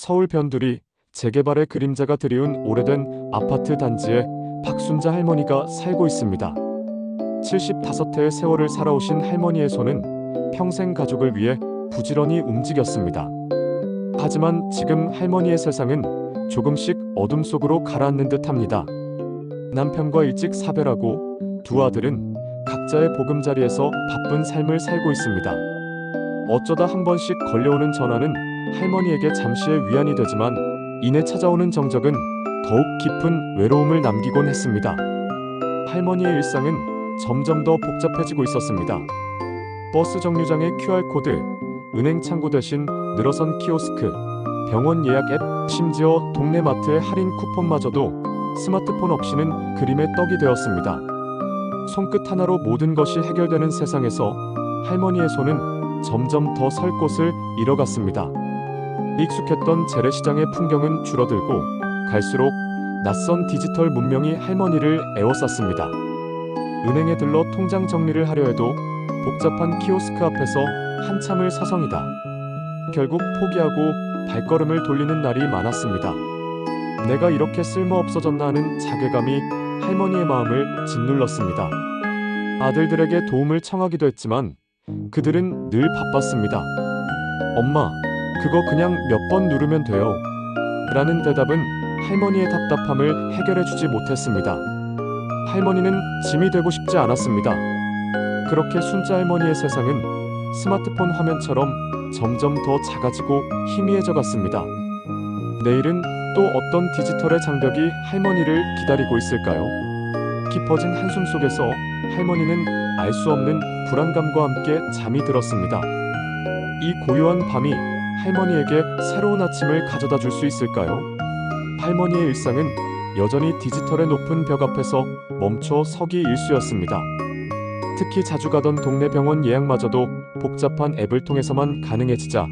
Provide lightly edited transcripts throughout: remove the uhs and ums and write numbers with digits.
서울 변두리 재개발의 그림자가 드리운 오래된 아파트 단지에 박순자 할머니가 살고 있습니다. 75회의 세월을 살아오신 할머니의 손은 평생 가족을 위해 부지런히 움직였습니다. 하지만 지금 할머니의 세상은 조금씩 어둠 속으로 가라앉는 듯합니다. 남편과 일찍 사별하고 두 아들은 각자의 보금자리에서 바쁜 삶을 살고 있습니다. 어쩌다 한 번씩 걸려오는 전화는 할머니에게 잠시의 위안이 되지만 이내 찾아오는 정적은 더욱 깊은 외로움을 남기곤 했습니다. 할머니의 일상은 점점 더 복잡해지고 있었습니다. 버스 정류장의 QR코드, 은행 창구 대신 늘어선 키오스크, 병원 예약 앱, 심지어 동네 마트의 할인 쿠폰마저도 스마트폰 없이는 그림의 떡이 되었습니다. 손끝 하나로 모든 것이 해결되는 세상에서 할머니의 손은 점점 더 설 곳을 잃어갔습니다. 익숙했던 재래시장의 풍경은 줄어들고 갈수록 낯선 디지털 문명이 할머니를 에워쌌습니다. 은행에 들러 통장 정리를 하려 해도 복잡한 키오스크 앞에서 한참을 서성이다. 결국 포기하고 발걸음을 돌리는 날이 많았습니다. 내가 이렇게 쓸모없어졌나 하는 자괴감이 할머니의 마음을 짓눌렀습니다. 아들들에게 도움을 청하기도 했지만 그들은 늘 바빴습니다. 엄마, 그거 그냥 몇 번 누르면 돼요. 라는 대답은 할머니의 답답함을 해결해주지 못했습니다. 할머니는 짐이 되고 싶지 않았습니다. 그렇게 순자 할머니의 세상은 스마트폰 화면처럼 점점 더 작아지고 희미해져 갔습니다. 내일은 또 어떤 디지털의 장벽이 할머니를 기다리고 있을까요? 깊어진 한숨 속에서 할머니는 알 수 없는 불안감과 함께 잠이 들었습니다. 이 고요한 밤이 할머니에게 새로운 아침을 가져다 줄 수 있을까요? 할머니의 일상은 여전히 디지털의 높은 벽 앞에서 멈춰 서기 일쑤였습니다. 특히 자주 가던 동네 병원 예약마저도 복잡한 앱을 통해서만 가능해지자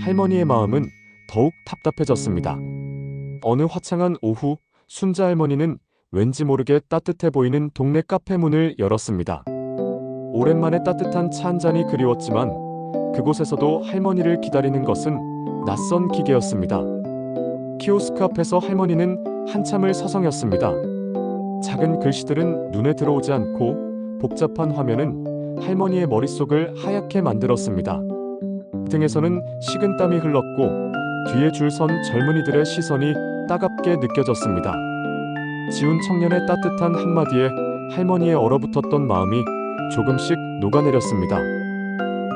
할머니의 마음은 더욱 답답해졌습니다. 어느 화창한 오후, 순자 할머니는 왠지 모르게 따뜻해 보이는 동네 카페 문을 열었습니다. 오랜만에 따뜻한 차 한 잔이 그리웠지만 그곳에서도 할머니를 기다리는 것은 낯선 기계였습니다. 키오스크 앞에서 할머니는 한참을 서성였습니다. 작은 글씨들은 눈에 들어오지 않고 복잡한 화면은 할머니의 머릿속을 하얗게 만들었습니다. 등에서는 식은땀이 흘렀고 뒤에 줄 선 젊은이들의 시선이 따갑게 느껴졌습니다. 지운 청년의 따뜻한 한마디에 할머니의 얼어붙었던 마음이 조금씩 녹아내렸습니다.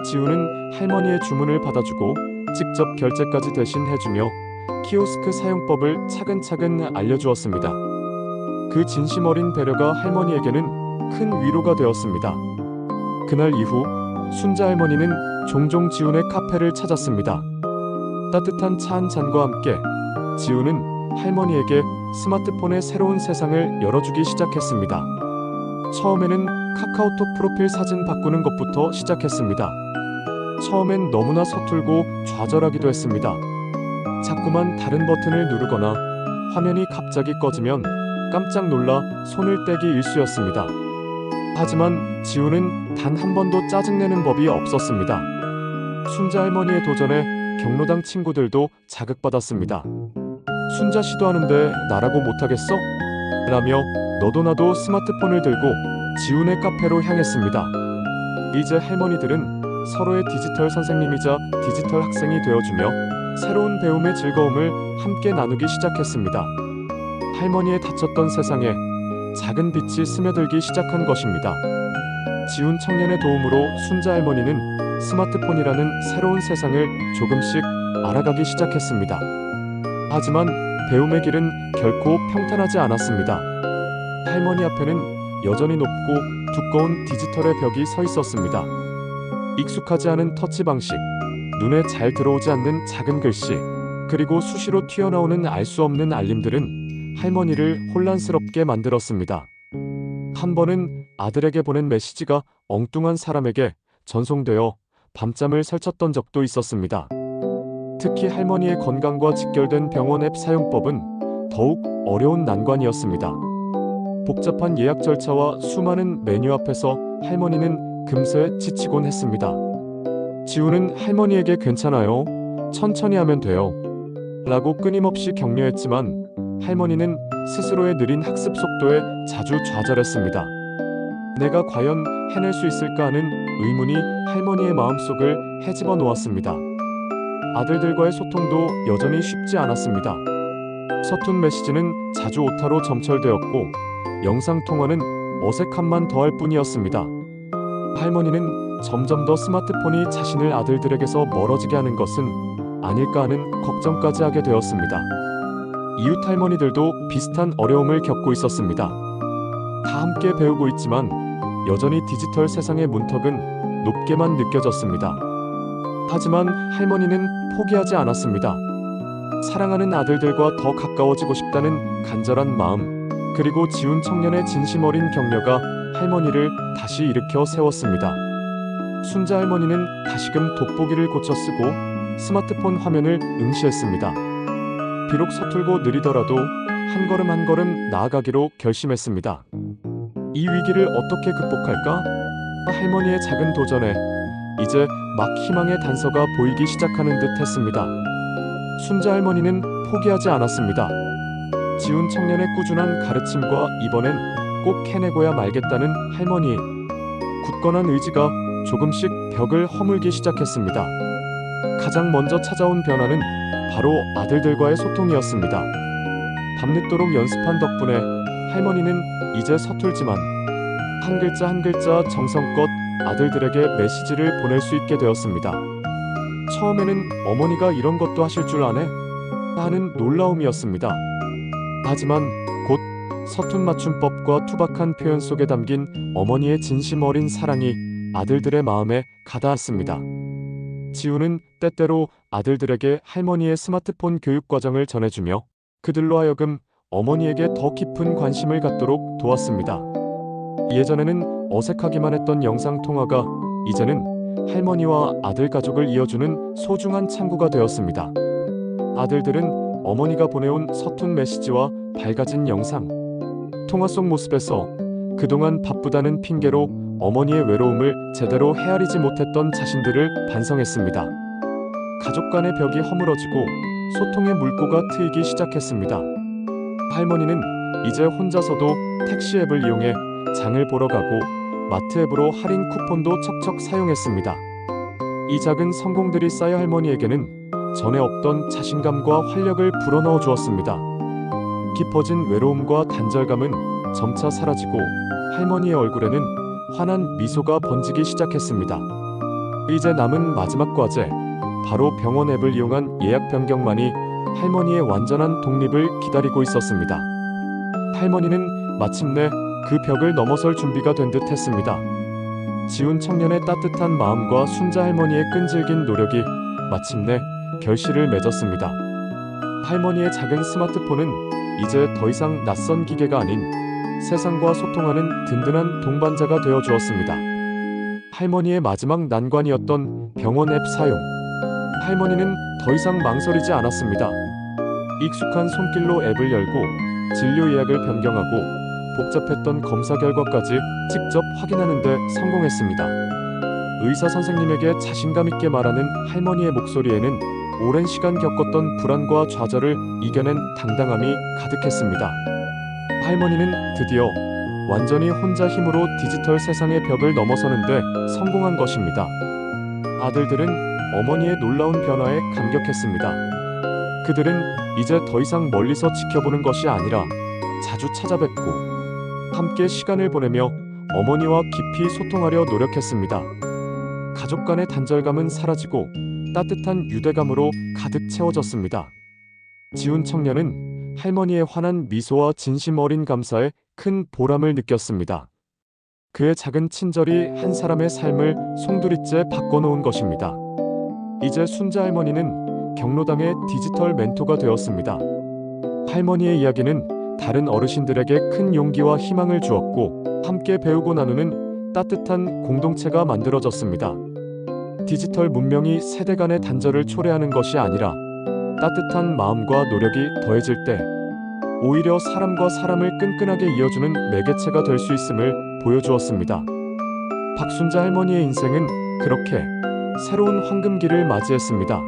지우는 할머니의 주문을 받아주고 직접 결제까지 대신 해주며 키오스크 사용법을 차근차근 알려주었습니다. 그 진심 어린 배려가 할머니에게는 큰 위로가 되었습니다. 그날 이후 순자 할머니는 종종 지훈의 카페를 찾았습니다. 따뜻한 차 한 잔과 함께 지훈은 할머니에게 스마트폰의 새로운 세상을 열어주기 시작했습니다. 처음에는 카카오톡 프로필 사진 바꾸는 것부터 시작했습니다. 처음엔 너무나 서툴고 좌절하기도 했습니다. 자꾸만 다른 버튼을 누르거나 화면이 갑자기 꺼지면 깜짝 놀라 손을 떼기 일쑤였습니다. 하지만 지우는 단 한 번도 짜증내는 법이 없었습니다. 순자 할머니의 도전에 경로당 친구들도 자극받았습니다. 순자 시도하는데 나라고 못하겠어? 라며 너도 나도 스마트폰을 들고 지훈의 카페로 향했습니다. 이제 할머니들은 서로의 디지털 선생님이자 디지털 학생이 되어주며 새로운 배움의 즐거움을 함께 나누기 시작했습니다. 할머니의 닫혔던 세상에 작은 빛이 스며들기 시작한 것입니다. 지훈 청년의 도움으로 순자 할머니는 스마트폰이라는 새로운 세상을 조금씩 알아가기 시작했습니다. 하지만 배움의 길은 결코 평탄하지 않았습니다. 할머니 앞에는 여전히 높고 두꺼운 디지털의 벽이 서 있었습니다. 익숙하지 않은 터치 방식, 눈에 잘 들어오지 않는 작은 글씨, 그리고 수시로 튀어나오는 알 수 없는 알림들은 할머니를 혼란스럽게 만들었습니다. 한 번은 아들에게 보낸 메시지가 엉뚱한 사람에게 전송되어 밤잠을 설쳤던 적도 있었습니다. 특히 할머니의 건강과 직결된 병원 앱 사용법은 더욱 어려운 난관이었습니다. 복잡한 예약 절차와 수많은 메뉴 앞에서 할머니는 금세 지치곤 했습니다. 지우는 할머니에게 괜찮아요. 천천히 하면 돼요. 라고 끊임없이 격려했지만 할머니는 스스로의 느린 학습 속도에 자주 좌절했습니다. 내가 과연 해낼 수 있을까 하는 의문이 할머니의 마음속을 헤집어 놓았습니다. 아들들과의 소통도 여전히 쉽지 않았습니다. 서툰 메시지는 자주 오타로 점철되었고 영상통화는 어색함만 더할 뿐이었습니다. 할머니는 점점 더 스마트폰이 자신을 아들들에게서 멀어지게 하는 것은 아닐까 하는 걱정까지 하게 되었습니다. 이웃 할머니들도 비슷한 어려움을 겪고 있었습니다. 다 함께 배우고 있지만 여전히 디지털 세상의 문턱은 높게만 느껴졌습니다. 하지만 할머니는 포기하지 않았습니다. 사랑하는 아들들과 더 가까워지고 싶다는 간절한 마음, 그리고 지운 청년의 진심 어린 격려가 할머니를 다시 일으켜 세웠습니다. 순자 할머니는 다시금 돋보기를 고쳐 쓰고 스마트폰 화면을 응시했습니다. 비록 서툴고 느리더라도 한 걸음 한 걸음 나아가기로 결심했습니다. 이 위기를 어떻게 극복할까? 할머니의 작은 도전에 이제 막 희망의 단서가 보이기 시작하는 듯 했습니다. 순자 할머니는 포기하지 않았습니다. 지운 청년의 꾸준한 가르침과 이번엔 꼭 해내고야 말겠다는 할머니의 굳건한 의지가 조금씩 벽을 허물기 시작했습니다. 가장 먼저 찾아온 변화는 바로 아들들과의 소통이었습니다. 밤늦도록 연습한 덕분에 할머니는 이제 서툴지만 한 글자 한 글자 정성껏 아들들에게 메시지를 보낼 수 있게 되었습니다. 처음에는 어머니가 이런 것도 하실 줄 아네? 하는 놀라움이었습니다. 하지만 곧 서툰 맞춤법과 투박한 표현 속에 담긴 어머니의 진심 어린 사랑이 아들들의 마음에 가닿았습니다. 지우는 때때로 아들들에게 할머니의 스마트폰 교육 과정을 전해주며 그들로 하여금 어머니에게 더 깊은 관심을 갖도록 도왔습니다. 예전에는 어색하기만 했던 영상통화가 이제는 할머니와 아들 가족을 이어주는 소중한 창구가 되었습니다. 아들들은 어머니가 보내온 서툰 메시지와 밝아진 영상, 통화 속 모습에서 그동안 바쁘다는 핑계로 어머니의 외로움을 제대로 헤아리지 못했던 자신들을 반성했습니다. 가족 간의 벽이 허물어지고 소통의 물꼬가 트이기 시작했습니다. 할머니는 이제 혼자서도 택시 앱을 이용해 장을 보러 가고 마트 앱으로 할인 쿠폰도 척척 사용했습니다. 이 작은 성공들이 쌓여 할머니에게는 전에 없던 자신감과 활력을 불어넣어 주었습니다. 깊어진 외로움과 단절감은 점차 사라지고 할머니의 얼굴에는 환한 미소가 번지기 시작했습니다. 이제 남은 마지막 과제, 바로 병원 앱을 이용한 예약 변경만이 할머니의 완전한 독립을 기다리고 있었습니다. 할머니는 마침내 그 벽을 넘어설 준비가 된 듯 했습니다. 지운 청년의 따뜻한 마음과 순자 할머니의 끈질긴 노력이 마침내 결실을 맺었습니다. 할머니의 작은 스마트폰은 이제 더 이상 낯선 기계가 아닌 세상과 소통하는 든든한 동반자가 되어 주었습니다. 할머니의 마지막 난관이었던 병원 앱 사용. 할머니는 더 이상 망설이지 않았습니다. 익숙한 손길로 앱을 열고 진료 예약을 변경하고 복잡했던 검사 결과까지 직접 확인하는 데 성공했습니다. 의사 선생님에게 자신감 있게 말하는 할머니의 목소리에는 오랜 시간 겪었던 불안과 좌절을 이겨낸 당당함이 가득했습니다. 할머니는 드디어 완전히 혼자 힘으로 디지털 세상의 벽을 넘어서는데 성공한 것입니다. 아들들은 어머니의 놀라운 변화에 감격했습니다. 그들은 이제 더 이상 멀리서 지켜보는 것이 아니라 자주 찾아뵙고 함께 시간을 보내며 어머니와 깊이 소통하려 노력했습니다. 가족 간의 단절감은 사라지고 따뜻한 유대감으로 가득 채워졌습니다. 지운 청년은 할머니의 환한 미소와 진심 어린 감사에 큰 보람을 느꼈습니다. 그의 작은 친절이 한 사람의 삶을 송두리째 바꿔놓은 것입니다. 이제 순자 할머니는 경로당의 디지털 멘토가 되었습니다. 할머니의 이야기는 다른 어르신들에게 큰 용기와 희망을 주었고 함께 배우고 나누는 따뜻한 공동체가 만들어졌습니다. 디지털 문명이 세대 간의 단절을 초래하는 것이 아니라 따뜻한 마음과 노력이 더해질 때 오히려 사람과 사람을 끈끈하게 이어주는 매개체가 될 수 있음을 보여주었습니다. 박순자 할머니의 인생은 그렇게 새로운 황금기를 맞이했습니다.